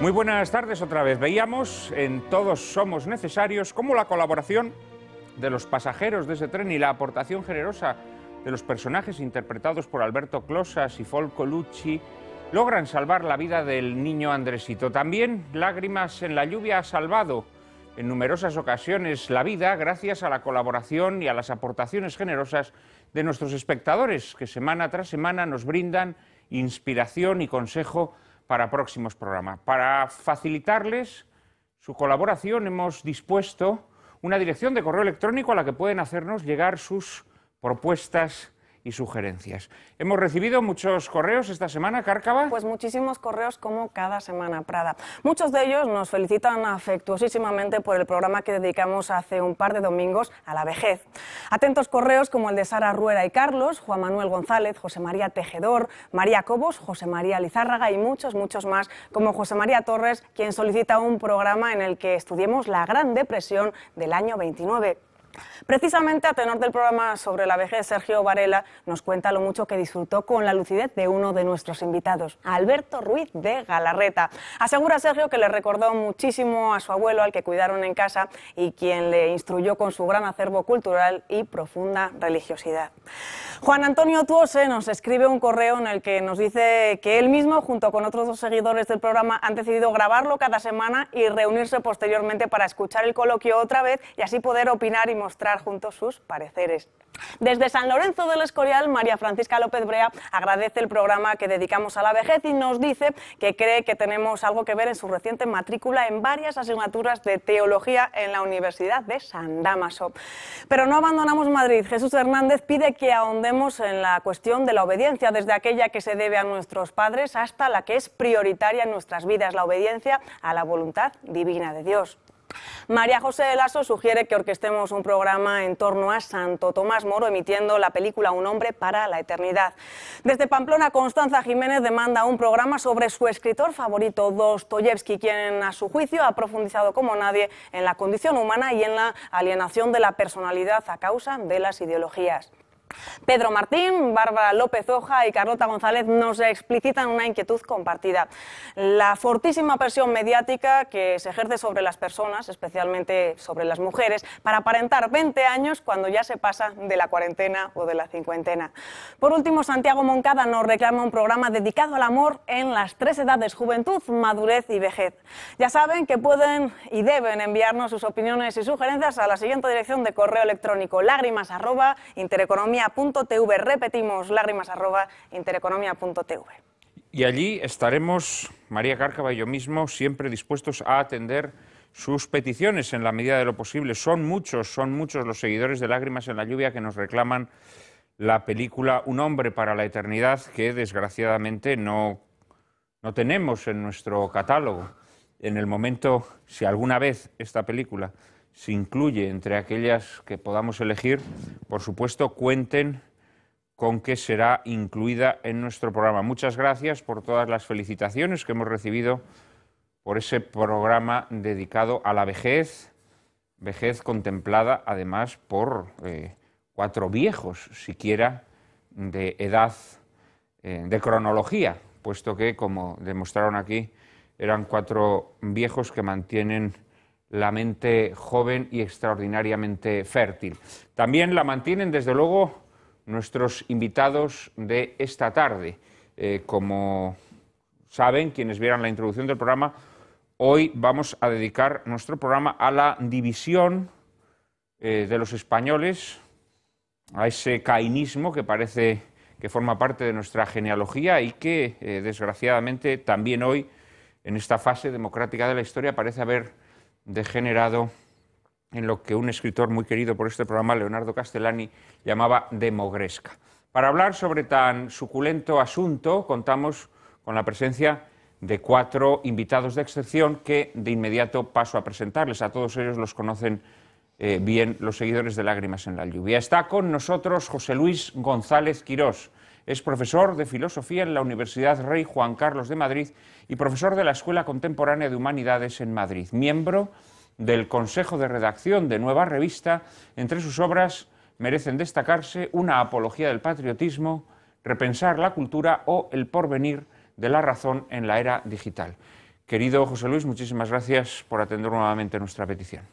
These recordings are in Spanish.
Muy buenas tardes otra vez. Veíamos en Todos Somos Necesarios cómo la colaboración de los pasajeros de ese tren y la aportación generosa de los personajes interpretados por Alberto Closas y Folco Lucci logran salvar la vida del niño Andresito. También Lágrimas en la lluvia ha salvado en numerosas ocasiones la vida gracias a la colaboración y a las aportaciones generosas de nuestros espectadores, que semana tras semana nos brindan inspiración y consejo para próximos programas. Para facilitarles su colaboración hemos dispuesto una dirección de correo electrónico a la que pueden hacernos llegar sus propuestas y sugerencias. Hemos recibido muchos correos esta semana, Cárcava. Pues muchísimos correos como cada semana, Prada. Muchos de ellos nos felicitan afectuosísimamente por el programa que dedicamos hace un par de domingos a la vejez. Atentos correos como el de Sara Ruera y Carlos, Juan Manuel González, José María Tejedor, María Cobos, José María Lizárraga y muchos más, como José María Torres, quien solicita un programa en el que estudiemos la Gran Depresión del año 29. Precisamente a tenor del programa sobre la vejez, Sergio Varela nos cuenta lo mucho que disfrutó con la lucidez de uno de nuestros invitados, Alberto Ruiz de Galarreta. Asegura Sergio que le recordó muchísimo a su abuelo, al que cuidaron en casa y quien le instruyó con su gran acervo cultural y profunda religiosidad. Juan Antonio Tuose nos escribe un correo en el que nos dice que él mismo, junto con otros dos seguidores del programa, han decidido grabarlo cada semana y reunirse posteriormente para escuchar el coloquio otra vez y así poder opinar y mostrar juntos sus pareceres. Desde San Lorenzo del Escorial, María Francisca López Brea agradece el programa que dedicamos a la vejez y nos dice que cree que tenemos algo que ver en su reciente matrícula en varias asignaturas de teología en la Universidad de San Dámaso. Pero no abandonamos Madrid. Jesús Hernández pide que ahondemos en la cuestión de la obediencia, desde aquella que se debe a nuestros padres hasta la que es prioritaria en nuestras vidas, la obediencia a la voluntad divina de Dios. María José de Lasso sugiere que orquestemos un programa en torno a Santo Tomás Moro, emitiendo la película Un hombre para la eternidad. Desde Pamplona, Constanza Jiménez demanda un programa sobre su escritor favorito, Dostoyevski, quien a su juicio ha profundizado como nadie en la condición humana y en la alienación de la personalidad a causa de las ideologías. Pedro Martín, Bárbara López Hoja y Carlota González nos explicitan una inquietud compartida: la fortísima presión mediática que se ejerce sobre las personas, especialmente sobre las mujeres, para aparentar 20 años cuando ya se pasa de la cuarentena o de la cincuentena. Por último, Santiago Moncada nos reclama un programa dedicado al amor en las tres edades: juventud, madurez y vejez. Ya saben que pueden y deben enviarnos sus opiniones y sugerencias a la siguiente dirección de correo electrónico: lágrimas@intereconomia.tv. Repetimos, lágrimas@intereconomia.tv. Y allí estaremos, María Cárcava y yo mismo, siempre dispuestos a atender sus peticiones en la medida de lo posible. Son muchos los seguidores de Lágrimas en la lluvia que nos reclaman la película Un hombre para la eternidad, que desgraciadamente no tenemos en nuestro catálogo. En el momento, si alguna vez esta película se incluye entre aquellas que podamos elegir, por supuesto, cuenten con que será incluida en nuestro programa. Muchas gracias por todas las felicitaciones que hemos recibido por ese programa dedicado a la vejez contemplada además por 4 viejos, siquiera de edad, de cronología, puesto que, como demostraron aquí, eran 4 viejos que mantienen la mente joven y extraordinariamente fértil. También la mantienen, desde luego, nuestros invitados de esta tarde. Como saben, quienes vieran la introducción del programa, hoy vamos a dedicar nuestro programa a la división de los españoles, a ese cainismo que parece que forma parte de nuestra genealogía y que, desgraciadamente, también hoy, en esta fase democrática de la historia, parece haber degenerado en lo que un escritor muy querido por este programa, Leonardo Castellani, llamaba demogresca. Para hablar sobre tan suculento asunto, contamos con la presencia de 4 invitados de excepción que de inmediato paso a presentarles. A todos ellos los conocen bien los seguidores de Lágrimas en la lluvia. Está con nosotros José Luis González Quirós. Es profesor de Filosofía en la Universidad Rey Juan Carlos de Madrid y profesor de la Escuela Contemporánea de Humanidades en Madrid. Miembro del Consejo de Redacción de Nueva Revista. Entre sus obras merecen destacarse Una apología del patriotismo, Repensar la cultura o El porvenir de la razón en la era digital. Querido José Luis, muchísimas gracias por atender nuevamente nuestra petición.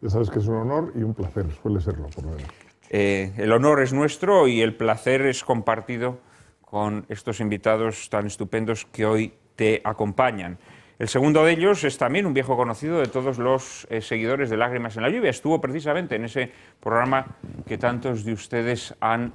Ya sabes que es un honor y un placer, suele serlo, por lo menos. El honor es nuestro y el placer es compartido con estos invitados tan estupendos que hoy te acompañan. El segundo de ellos es también un viejo conocido de todos los seguidores de Lágrimas en la lluvia. Estuvo precisamente en ese programa que tantos de ustedes han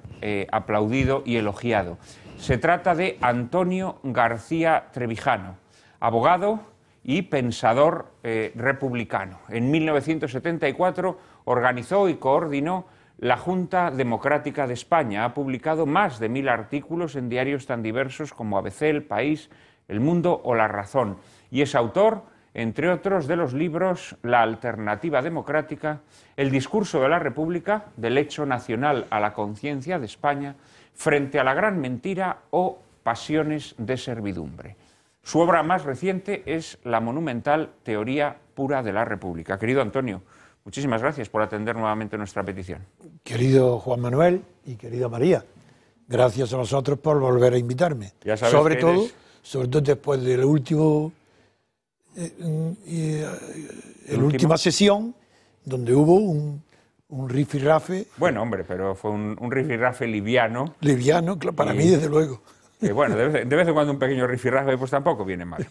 aplaudido y elogiado. Se trata de Antonio García Trevijano, abogado y pensador republicano. En 1974 organizó y coordinó la Junta Democrática de España. Ha publicado más de 1000 artículos en diarios tan diversos como ABC, El País, El Mundo o La Razón. Y es autor, entre otros, de los libros La Alternativa Democrática, El Discurso de la República, Del Hecho Nacional a la Conciencia de España, Frente a la Gran Mentira o Pasiones de Servidumbre. Su obra más reciente es la monumental Teoría Pura de la República. Querido Antonio, muchísimas gracias por atender nuevamente nuestra petición. Querido Juan Manuel y querida María, gracias a vosotros por volver a invitarme. Ya sabes sobre que todo después de la última sesión, donde hubo un rifirrafe. Bueno, hombre, pero fue un rifirrafe liviano. Liviano, para mí, desde luego. Bueno, de vez en cuando un pequeño rifirrafe pues tampoco viene mal.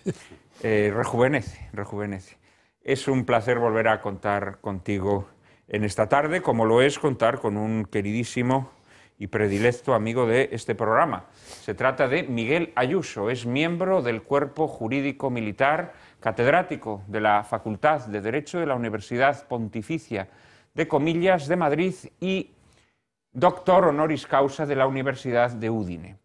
Rejuvenece, rejuvenece. Es un placer volver a contar contigo en esta tarde, como lo es contar con un queridísimo y predilecto amigo de este programa. Se trata de Miguel Ayuso, es miembro del Cuerpo Jurídico Militar, catedrático de la Facultad de Derecho de la Universidad Pontificia de Comillas de Madrid y doctor honoris causa de la Universidad de Udine.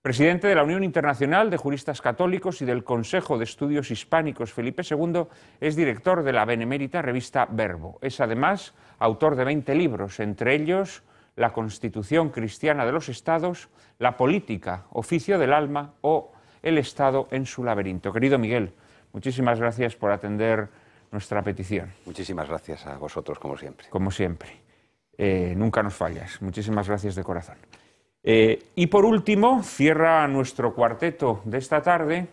Presidente de la Unión Internacional de Juristas Católicos y del Consejo de Estudios Hispánicos Felipe II, es director de la benemérita revista Verbo. Es además autor de 20 libros, entre ellos La Constitución Cristiana de los Estados, La Política, Oficio del Alma o El Estado en su laberinto. Querido Miguel, muchísimas gracias por atender nuestra petición. Muchísimas gracias a vosotros, como siempre. Como siempre. Nunca nos fallas. Muchísimas gracias de corazón. Y por último, cierra nuestro cuarteto de esta tarde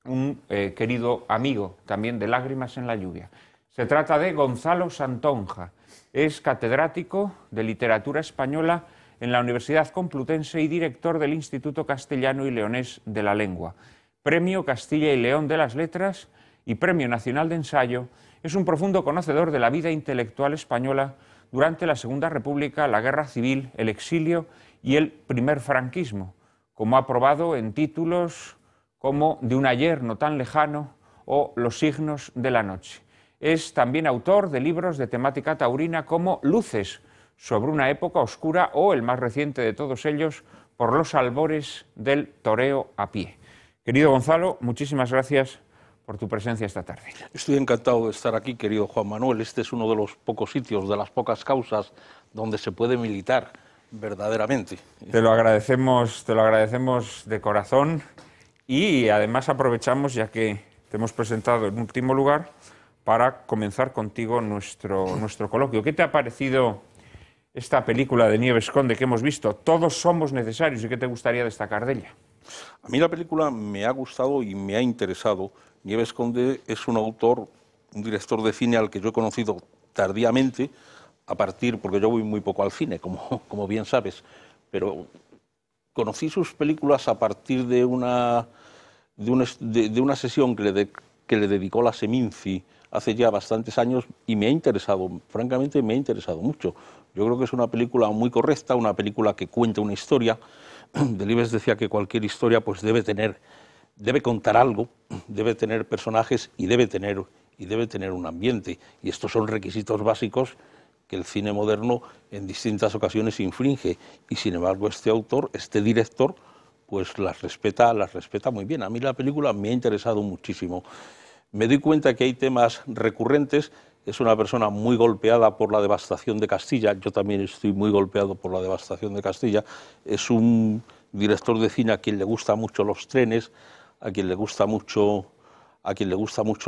un querido amigo también de Lágrimas en la Lluvia. Se trata de Gonzalo Santonja. Es catedrático de Literatura Española en la Universidad Complutense y director del Instituto Castellano y Leonés de la Lengua. Premio Castilla y León de las Letras y Premio Nacional de Ensayo. Es un profundo conocedor de la vida intelectual española durante la Segunda República, la Guerra Civil, el exilio y el primer franquismo, como ha probado en títulos como De un ayer no tan lejano o Los signos de la noche. Es también autor de libros de temática taurina como Luces, sobre una época oscura, o el más reciente de todos ellos, Por los albores del toreo a pie. Querido Gonzalo, muchísimas gracias por tu presencia esta tarde. Estoy encantado de estar aquí, querido Juan Manuel. Este es uno de los pocos sitios, de las pocas causas donde se puede militar verdaderamente. Te lo agradecemos de corazón y además aprovechamos, ya que te hemos presentado en último lugar, para comenzar contigo nuestro coloquio. ¿Qué te ha parecido esta película de Nieves Conde que hemos visto? Todos somos necesarios. ¿Y qué te gustaría destacar de ella? A mí la película me ha gustado y me ha interesado. Nieves Conde es un autor, un director de cine al que yo he conocido tardíamente, porque yo voy muy poco al cine, como bien sabes, pero conocí sus películas a partir de una sesión que le dedicó la Seminci hace ya bastantes años y me ha interesado, francamente me ha interesado mucho. Yo creo que es una película muy correcta, una película que cuenta una historia. Delibes decía que cualquier historia pues debe contar algo, debe tener personajes y debe tener un ambiente. Y estos son requisitos básicos que el cine moderno en distintas ocasiones infringe. Y sin embargo este autor, este director, pues las respeta muy bien. A mí la película me ha interesado muchísimo. Me doy cuenta que hay temas recurrentes. Es una persona muy golpeada por la devastación de Castilla. Yo también estoy muy golpeado por la devastación de Castilla. Es un director de cine a quien le gustan mucho los trenes, a quien le gusta mucho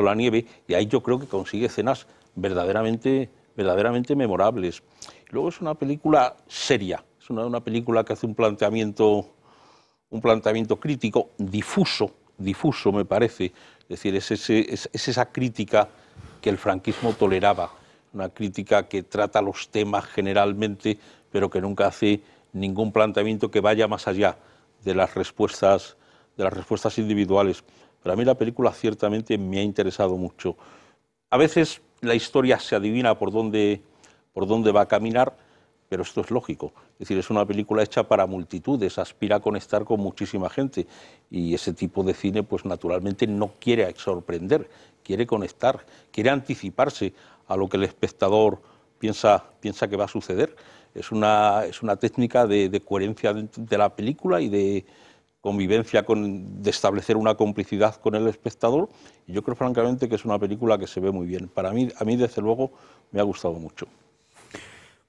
la nieve, y ahí yo creo que consigue escenas verdaderamente memorables. Luego es una película seria, es una película que hace un planteamiento crítico, difuso, difuso, me parece. Es decir, es esa crítica que el franquismo toleraba, una crítica que trata los temas generalmente, pero que nunca hace ningún planteamiento que vaya más allá de las respuestas individuales. Pero a mí la película ciertamente me ha interesado mucho. A veces la historia se adivina por dónde va a caminar, pero esto es lógico. Es decir, es una película hecha para multitudes, aspira a conectar con muchísima gente, y ese tipo de cine, pues naturalmente no quiere sorprender, quiere conectar, quiere anticiparse a lo que el espectador piensa que va a suceder. Es una técnica de coherencia de la película y de convivencia, de establecer una complicidad con el espectador, y yo creo francamente que es una película que se ve muy bien. A mí desde luego me ha gustado mucho.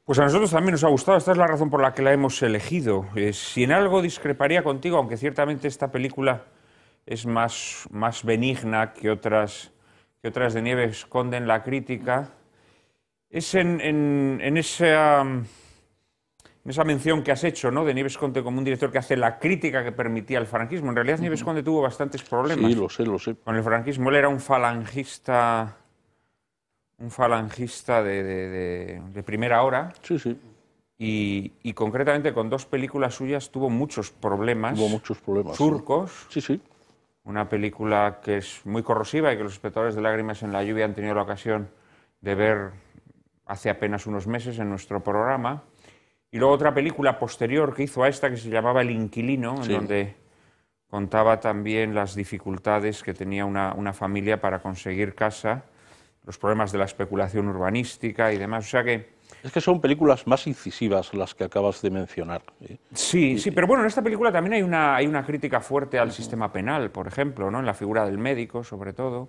Pues a nosotros también nos ha gustado, esta es la razón por la que la hemos elegido. Si en algo discreparía contigo, aunque ciertamente esta película es más benigna que otras de Nieves Conde en la crítica, es en esa mención que has hecho, ¿no?, de Nieves Conde como un director que hace la crítica que permitía el franquismo. En realidad Nieves Conde tuvo bastantes problemas. Sí, lo sé. Con el franquismo. Él era un falangista de primera hora. Sí, sí. Y concretamente con dos películas suyas tuvo muchos problemas. Tuvo muchos problemas. Surcos. Sí, sí. Una película que es muy corrosiva y que los espectadores de Lágrimas en la lluvia han tenido la ocasión de ver hace apenas unos meses en nuestro programa. Y luego otra película posterior que hizo a esta que se llamaba El inquilino, Sí. en donde contaba también las dificultades que tenía una familia para conseguir casa, los problemas de la especulación urbanística y demás. O sea que... Es que son películas más incisivas las que acabas de mencionar. Sí, pero bueno, en esta película también hay una crítica fuerte al sistema penal, por ejemplo, ¿no?, en la figura del médico, sobre todo.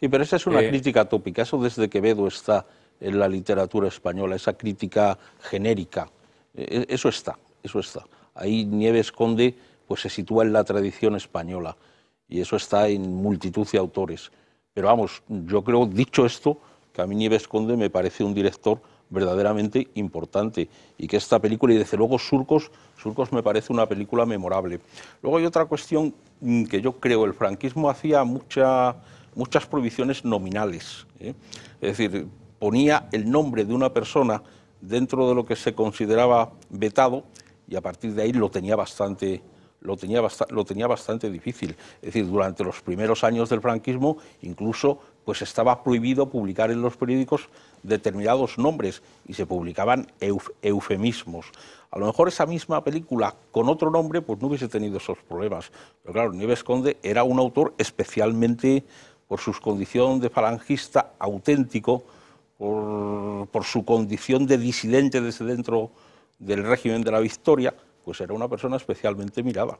Sí, pero esa es una crítica tópica. Eso desde Quevedo está en la literatura española, esa crítica genérica. Eso está. Ahí Nieves Conde pues se sitúa en la tradición española, y eso está en multitud de autores. Pero vamos, yo creo, dicho esto, que a mí Nieves Conde me parece un director verdaderamente importante, y que esta película, y desde luego Surcos me parece una película memorable. Luego hay otra cuestión que yo creo, el franquismo hacía muchas prohibiciones nominales, ¿eh? Es decir, ponía el nombre de una persona dentro de lo que se consideraba vetado, y a partir de ahí lo tenía bastante difícil. Es decir, durante los primeros años del franquismo incluso pues estaba prohibido publicar en los periódicos determinados nombres, y se publicaban eufemismos. A lo mejor esa misma película con otro nombre pues no hubiese tenido esos problemas. Pero claro, Nieves Conde era un autor especialmente por su condición de falangista auténtico, por su condición de disidente desde dentro del régimen de la Victoria, pues era una persona especialmente mirada.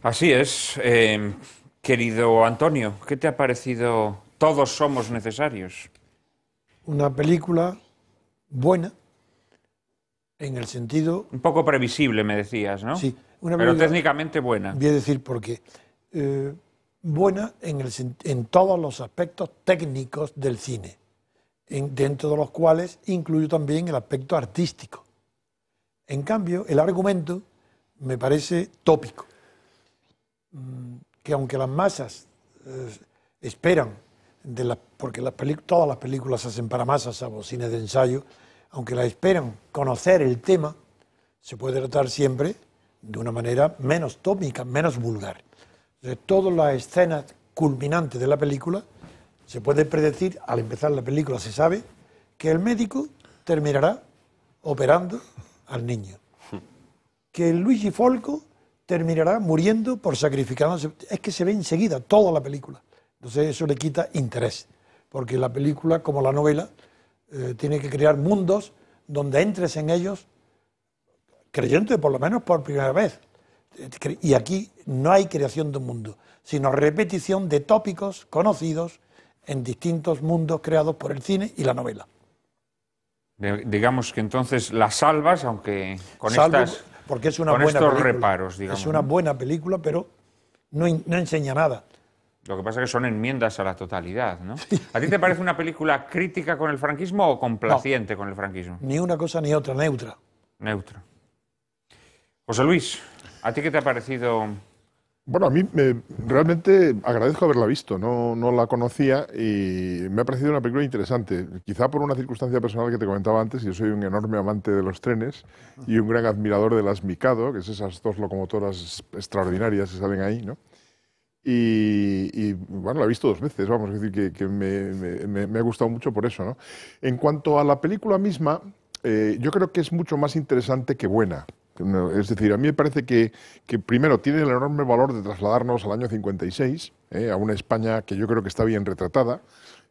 Así es. Querido Antonio, ¿qué te ha parecido Todos somos necesarios? Una película buena, en el sentido... Un poco previsible, me decías, ¿no? Sí, una pero película, técnicamente buena. voy a decir por qué. Buena en todos los aspectos técnicos del cine, dentro de los cuales incluyo también el aspecto artístico. En cambio, el argumento me parece tópico, que aunque las masas esperan, porque todas las películas se hacen para masas, salvo cine de ensayo, aunque las esperan conocer el tema, se puede tratar siempre de una manera menos tópica, menos vulgar. Entonces, todas las escenas culminantes de la película se puede predecir, al empezar la película se sabe que el médico terminará operando al niño, que el Luigi Folco terminará muriendo por sacrificándose. Es que se ve enseguida toda la película. Entonces eso le quita interés, porque la película, como la novela, tiene que crear mundos donde entres en ellos creyendo por lo menos por primera vez. Y aquí no hay creación de un mundo, sino repetición de tópicos conocidos en distintos mundos creados por el cine y la novela. Digamos que entonces la salvas, aunque con porque es una con buena estos película. reparos, digamos. Es una buena película, pero no enseña nada. Lo que pasa es que son enmiendas a la totalidad, ¿no? ¿A ti te parece una película crítica con el franquismo o complaciente con el franquismo? Ni una cosa ni otra, neutra. Neutra. José Luis, ¿a ti qué te ha parecido Bueno, a mí realmente agradezco haberla visto, no la conocía y me ha parecido una película interesante. Quizá por una circunstancia personal que te comentaba antes, yo soy un enorme amante de los trenes y un gran admirador de las Mikado, que es esas dos locomotoras extraordinarias que salen ahí, ¿no? Y, bueno, la he visto 2 veces, vamos, es decir, que me ha gustado mucho por eso, ¿no? En cuanto a la película misma, yo creo que es mucho más interesante que buena. Es decir, a mí me parece que primero tiene el enorme valor de trasladarnos al año 56, a una España que yo creo que está bien retratada.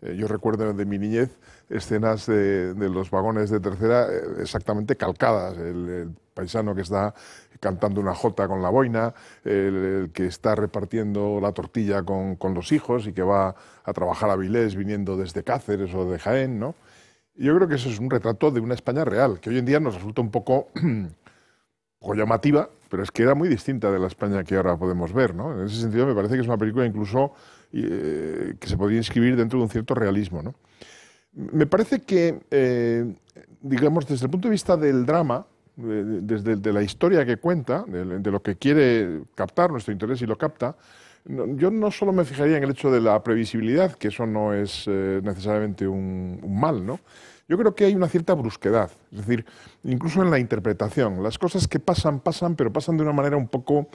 Yo recuerdo de mi niñez escenas de los vagones de tercera exactamente calcadas. El paisano que está cantando una jota con la boina, el que está repartiendo la tortilla con los hijos y que va a trabajar a Vilés viniendo desde Cáceres o de Jaén, ¿no? Yo creo que eso es un retrato de una España real, que hoy en día nos resulta un poco llamativa, pero es que era muy distinta de la España que ahora podemos ver, ¿no? En ese sentido me parece que es una película incluso que se podría inscribir dentro de un cierto realismo, ¿no? Me parece que, digamos, desde el punto de vista del drama, desde de la historia que cuenta, de lo que quiere captar, nuestro interés y lo capta, yo no solo me fijaría en el hecho de la previsibilidad, que eso no es necesariamente un mal, ¿no? Yo creo que hay una cierta brusquedad, es decir, incluso en la interpretación. Las cosas que pasan, pero pasan de una manera un poco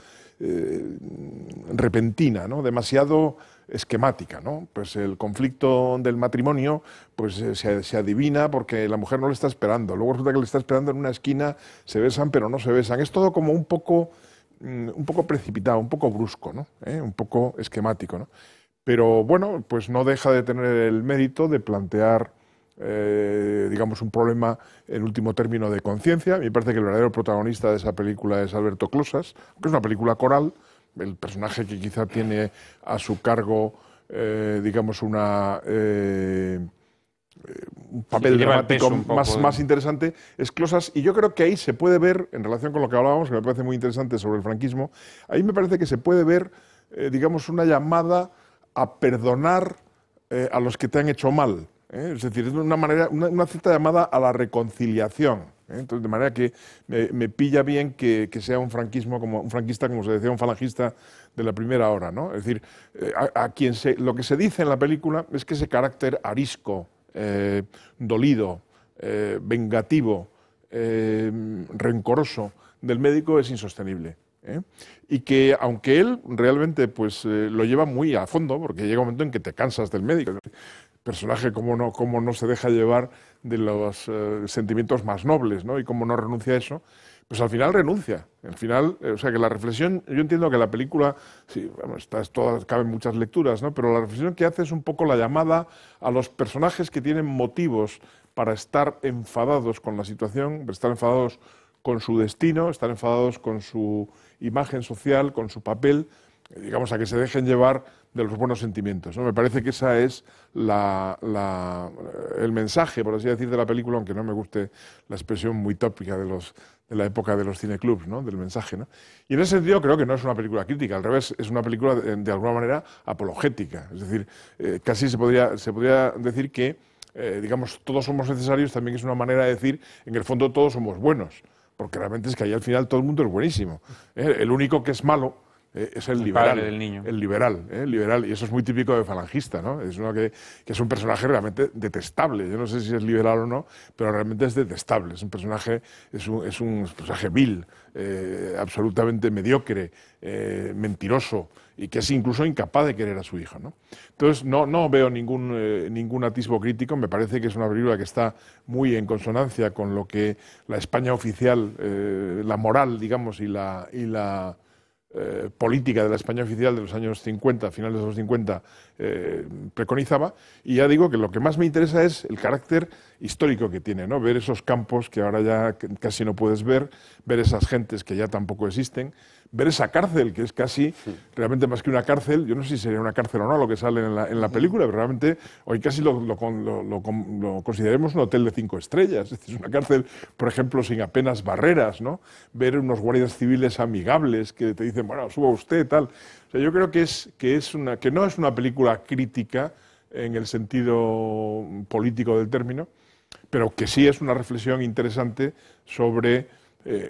repentina, ¿no? Demasiado esquemática, ¿no? Pues el conflicto del matrimonio pues se adivina porque la mujer no le está esperando. Luego resulta que le está esperando en una esquina, se besan pero no se besan. Es todo como un poco precipitado, un poco brusco, ¿no? Un poco esquemático, ¿no? Pero bueno, pues no deja de tener el mérito de plantear digamos, un problema en último término de conciencia. Me parece que el verdadero protagonista de esa película es Alberto Closas, que es una película coral, el personaje que quizá tiene a su cargo, digamos, un papel dramático más interesante, es Closas, y yo creo que ahí se puede ver, en relación con lo que hablábamos, que me parece muy interesante sobre el franquismo, ahí me parece que se puede ver, digamos, una llamada a perdonar a los que te han hecho mal. Es decir, es una cierta llamada a la reconciliación. Entonces, de manera que me pilla bien que sea un franquista, como se decía, un falangista de la primera hora, ¿no? Es decir, lo que se dice en la película es que ese carácter arisco, dolido, vengativo, rencoroso del médico es insostenible. Y que aunque él realmente pues, lo lleva muy a fondo, porque llega un momento en que te cansas del médico. Personaje como no se deja llevar de los sentimientos más nobles, ¿no? Y cómo no renuncia a eso, pues al final renuncia. Al final, o sea que la reflexión, yo entiendo que la película, sí, bueno, caben muchas lecturas, ¿no? Pero la reflexión que hace es un poco la llamada a los personajes que tienen motivos para estar enfadados con la situación, estar enfadados con su destino, estar enfadados con su imagen social, con su papel, digamos, a que se dejen llevar de los buenos sentimientos, ¿no? Me parece que esa es el mensaje, por así decir, de la película, aunque no me guste la expresión muy tópica de la época de los cineclubs, ¿no? Del mensaje, ¿no? Y en ese sentido creo que no es una película crítica, al revés, es una película de alguna manera apologética, es decir, casi se podría decir que, digamos, todos somos necesarios, también es una manera de decir, en el fondo todos somos buenos, porque realmente es que ahí al final todo el mundo es buenísimo. El único que es malo es el liberal, padre del niño. El liberal, y eso es muy típico de falangista, ¿no? Es uno que es un personaje realmente detestable. Yo no sé si es liberal o no, pero realmente es detestable. Es un personaje vil, absolutamente mediocre, mentiroso, y que es incluso incapaz de querer a su hijo, ¿no? Entonces no veo ningún atisbo crítico. Me parece que es una película que está muy en consonancia con lo que la España oficial, la moral, digamos, y la política de la España oficial de los años 50, finales de los 50, preconizaba, y ya digo que lo que más me interesa es el carácter histórico que tiene, ¿no? Ver esos campos que ahora ya casi no puedes ver esas gentes que ya tampoco existen, ver esa cárcel que es casi, realmente más que una cárcel, yo no sé si sería una cárcel o no lo que sale en la película, pero realmente hoy casi lo consideremos un hotel de 5 estrellas. Es una cárcel, por ejemplo, sin apenas barreras, ¿no? Ver unos guardias civiles amigables que te dicen, bueno, suba usted, tal. O sea, yo creo que no es una película crítica en el sentido político del término, pero que sí es una reflexión interesante sobre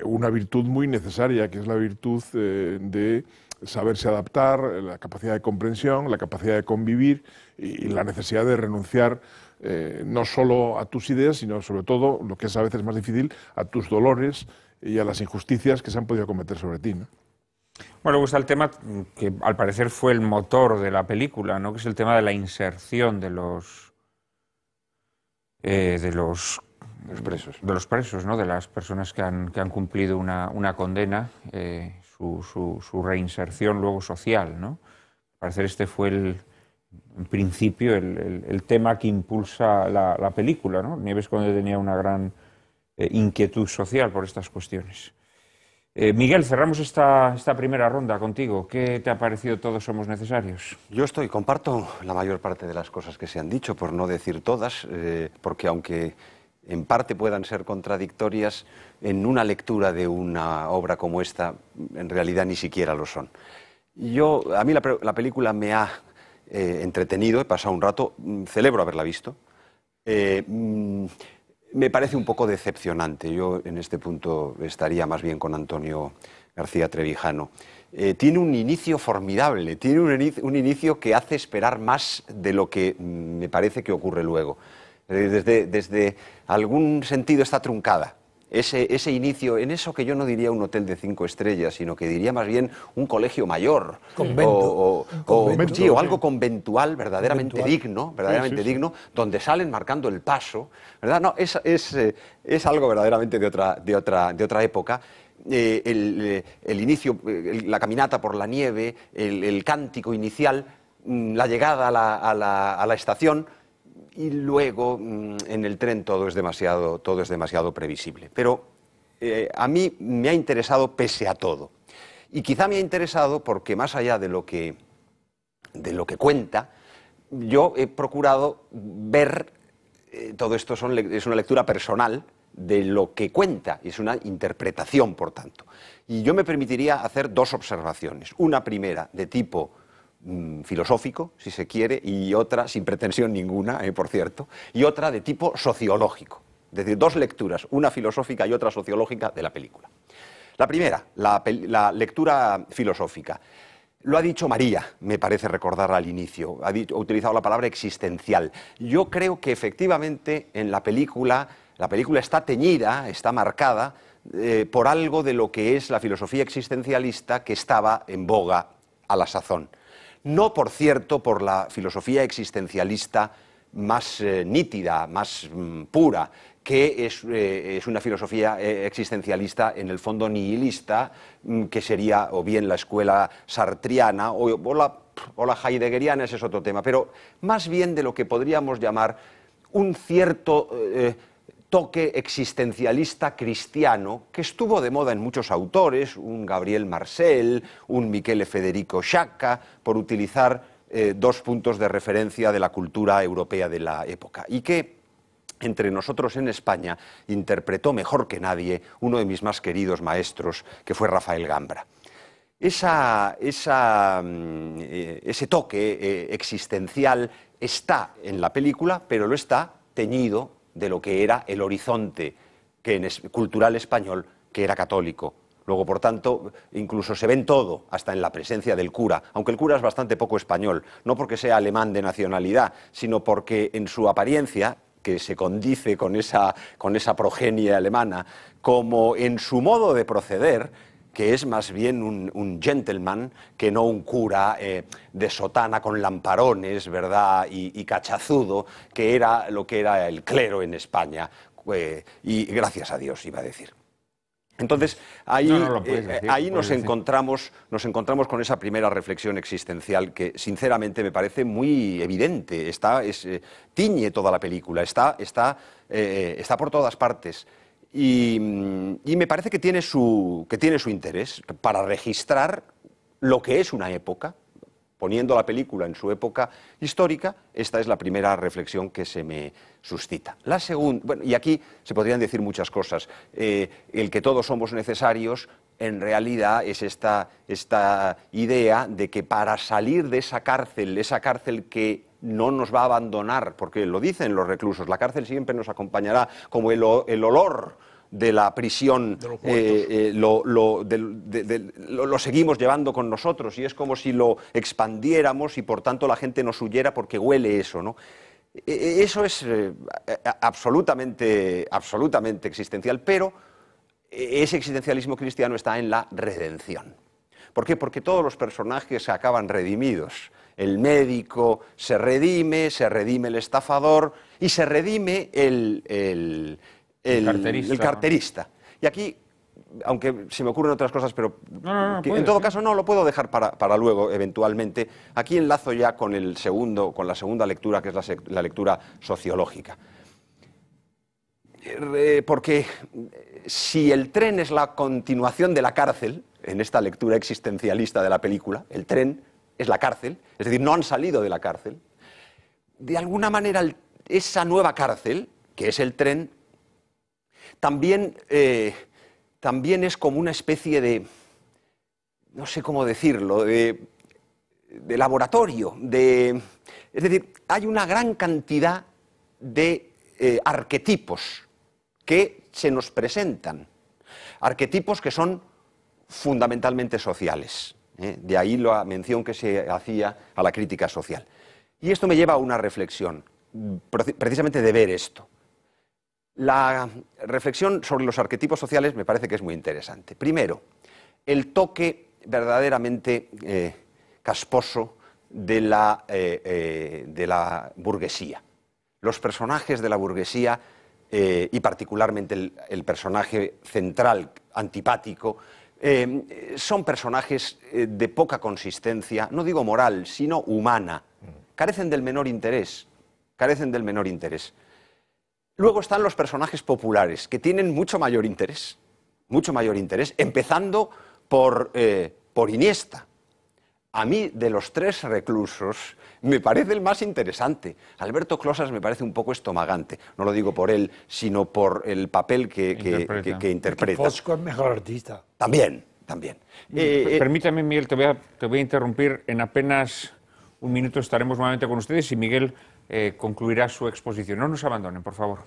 una virtud muy necesaria, que es la virtud de saberse adaptar, la capacidad de comprensión, la capacidad de convivir y la necesidad de renunciar no solo a tus ideas, sino sobre todo, lo que es a veces más difícil, a tus dolores y a las injusticias que se han podido cometer sobre ti, ¿no? Bueno, luego está el tema que al parecer fue el motor de la película, ¿no? Que es el tema de la inserción de los presos, ¿no? De las personas que han cumplido una condena, su reinserción luego social, ¿no? Al parecer este fue en principio el tema que impulsa la película, ¿no? Nieves Conde tenía una gran inquietud social por estas cuestiones. Miguel, cerramos esta primera ronda contigo. ¿Qué te ha parecido Todos somos necesarios? Yo comparto la mayor parte de las cosas que se han dicho, por no decir todas, porque aunque en parte puedan ser contradictorias, en una lectura de una obra como esta, en realidad ni siquiera lo son. A mí la película me ha entretenido, he pasado un rato, celebro haberla visto. Me parece un poco decepcionante. Yo en este punto estaría más bien con Antonio García Trevijano. Tiene un inicio formidable, tiene un inicio que hace esperar más de lo que me parece que ocurre luego. Desde algún sentido está truncada. Ese inicio, en eso que yo no diría un hotel de 5 estrellas, sino que diría más bien un colegio mayor. Convento. O algo conventual, verdaderamente digno, Sí. donde salen marcando el paso, ¿verdad? No, es algo verdaderamente de otra época. El inicio, la caminata por la nieve, el cántico inicial, la llegada a la estación. Y luego en el tren todo es demasiado previsible. Pero a mí me ha interesado pese a todo. Y quizá me ha interesado porque más allá de lo que cuenta, yo he procurado ver, todo esto es una lectura personal de lo que cuenta, y es una interpretación, por tanto. Y yo me permitiría hacer 2 observaciones. Una primera de tipo filosófico, si se quiere, y otra, sin pretensión ninguna, por cierto, y otra de tipo sociológico. Es decir, 2 lecturas, una filosófica y otra sociológica de la película. La primera, la lectura filosófica. Lo ha dicho María, me parece recordar al inicio, ha utilizado la palabra existencial. Yo creo que efectivamente en la película está teñida, está marcada por algo de lo que es la filosofía existencialista que estaba en boga a la sazón. No, por cierto, por la filosofía existencialista más nítida, más pura, que es una filosofía existencialista en el fondo nihilista, que sería o bien la escuela sartriana o la heideggeriana, ese es otro tema, pero más bien de lo que podríamos llamar un cierto toque existencialista cristiano que estuvo de moda en muchos autores, un Gabriel Marcel, un Michele Federico Sciacca, por utilizar 2 puntos de referencia de la cultura europea de la época, y que entre nosotros en España interpretó mejor que nadie uno de mis más queridos maestros, que fue Rafael Gambra. Ese toque existencial está en la película, pero lo está teñido de lo que era el horizonte cultural español, que era católico. Luego, por tanto, incluso se ve en todo, hasta en la presencia del cura, aunque el cura es bastante poco español, no porque sea alemán de nacionalidad, sino porque en su apariencia, que se condice con esa progenie alemana, como en su modo de proceder, que es más bien un gentleman que no un cura de sotana con lamparones, ¿verdad? Y cachazudo, que era lo que era el clero en España. Y gracias a Dios, iba a decir. Entonces, ahí nos encontramos con esa primera reflexión existencial que, sinceramente, me parece muy evidente. Tiñe toda la película, está por todas partes. Y me parece que tiene su interés para registrar lo que es una época, poniendo la película en su época histórica. Esta es la primera reflexión que se me suscita. La segunda, bueno, y aquí se podrían decir muchas cosas. El que todos somos necesarios, en realidad, es esta idea de que para salir de esa cárcel que no nos va a abandonar, porque lo dicen los reclusos, la cárcel siempre nos acompañará como el olor de la prisión lo seguimos llevando con nosotros y es como si lo expandiéramos y por tanto la gente nos huyera porque huele eso, ¿no? Eso es absolutamente existencial, pero ese existencialismo cristiano está en la redención. ¿Por qué? Porque todos los personajes acaban redimidos. El médico se redime el estafador y se redime el carterista. Y aquí, aunque se me ocurren otras cosas, pero en todo caso no, lo puedo dejar para luego, eventualmente. Aquí enlazo ya con la segunda lectura, que es la lectura sociológica. Porque si el tren es la continuación de la cárcel, en esta lectura existencialista de la película, el tren es la cárcel, es decir, no han salido de la cárcel, de alguna manera esa nueva cárcel, que es el tren, también es como una especie de, no sé cómo decirlo, de laboratorio, es decir, hay una gran cantidad de arquetipos que se nos presentan, arquetipos que son fundamentalmente sociales. De ahí la mención que se hacía a la crítica social. Y esto me lleva a una reflexión, precisamente de ver esto. La reflexión sobre los arquetipos sociales me parece que es muy interesante. Primero, el toque verdaderamente casposo de la burguesía. Los personajes de la burguesía, y particularmente el personaje central, antipático, son personajes de poca consistencia, no digo moral, sino humana. Carecen del menor interés. Luego están los personajes populares, que tienen mucho mayor interés, empezando por Iniesta. A mí, de los tres reclusos, me parece el más interesante. Alberto Closas me parece un poco estomagante. No lo digo por él, sino por el papel que interpreta. Fosco es mejor artista. También. Permítame, Miguel, te voy a interrumpir. En apenas un minuto estaremos nuevamente con ustedes y Miguel concluirá su exposición. No nos abandonen, por favor.